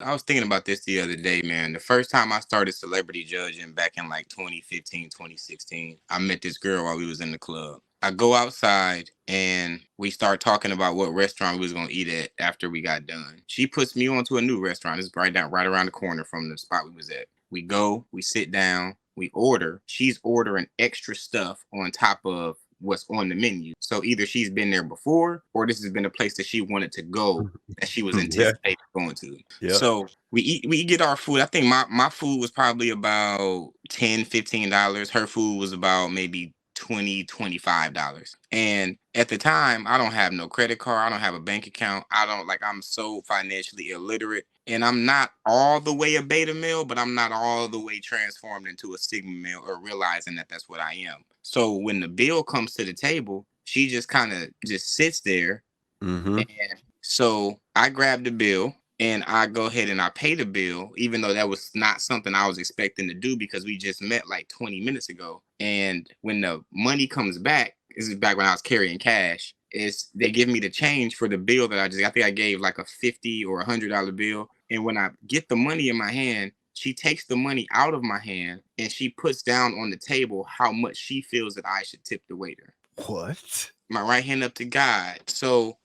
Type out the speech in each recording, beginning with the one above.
I was thinking about this the other day, man. The first time I started celebrity judging back in like 2015, 2016, I met this girl while we was in the club. I go outside and we start talking about what restaurant we was gonna eat at after we got done. She puts me on to a new restaurant. It's right around the corner from the spot we was at. We go, we sit down, we order. She's ordering extra stuff on top of what's on the menu. So either she's been there before or this has been a place that she wanted to go that she was Yeah. anticipating going to. Yeah. So we get our food. I think my food was probably about $10, $15. Her food was about maybe $20, $25. And at the time, I don't have no credit card. I don't have a bank account. I don't like I'm so financially illiterate. And I'm not all the way a beta male, but I'm not all the way transformed into a sigma male or realizing that that's what I am. So when the bill comes to the table, she just kind of just sits there. Mm-hmm. And so I grab the bill and I go ahead and I pay the bill, even though that was not something I was expecting to do because we just met like 20 minutes ago. And when the money comes back, this is back when I was carrying cash, is they give me the change for the bill that I think I gave like a 50 or $100 bill. And when I get the money in my hand, she takes the money out of my hand and she puts down on the table how much she feels that I should tip the waiter. What? My right hand up to God. So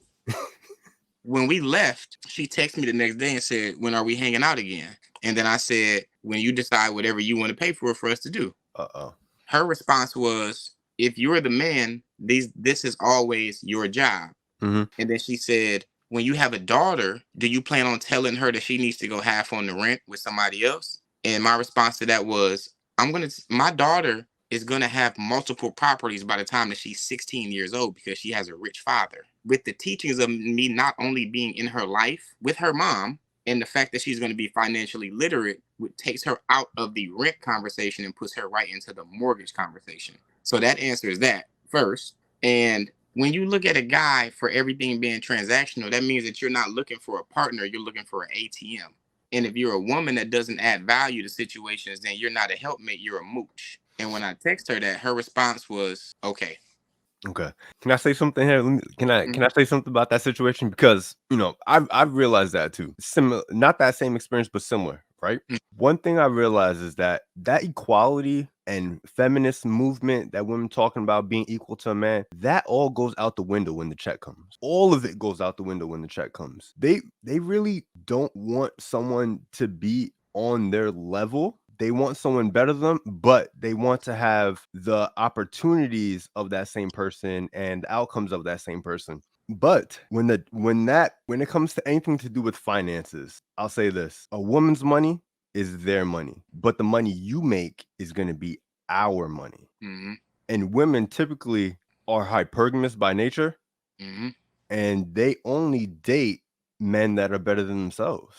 when we left, she texted me the next day and said, "When are we hanging out again?" And then I said, "When you decide whatever you want to pay for us to do." Uh-oh. Her response was, "If you're the man, this is always your job." Mm-hmm. And then she said, "When you have a daughter, do you plan on telling her that she needs to go half on the rent with somebody else?" And my response to that was, my daughter is gonna have multiple properties by the time that she's 16 years old because she has a rich father. With the teachings of me not only being in her life with her mom, and the fact that she's going to be financially literate takes her out of the rent conversation and puts her right into the mortgage conversation. So that answers that first. And when you look at a guy for everything being transactional, that means that you're not looking for a partner, you're looking for an ATM. And if you're a woman that doesn't add value to situations, then you're not a helpmate, you're a mooch. And when I text her that, her response was, "Okay." Okay. Can I say something here? Can I Mhm. say something about that situation? Because I've realized that too. Similar, not that same experience, but similar, right? One thing I realized is that equality and feminist movement that women talking about being equal to a man, that all goes out the window when the check comes. All of it goes out the window when the check comes. They really don't want someone to be on their level. They want someone better than them, but they want to have the opportunities of that same person and the outcomes of that same person. But when it comes to anything to do with finances, I'll say this: a woman's money is their money, but the money you make is going to be our money. Mhm. And women typically are hypergamous by nature, Mhm. and they only date men that are better than themselves.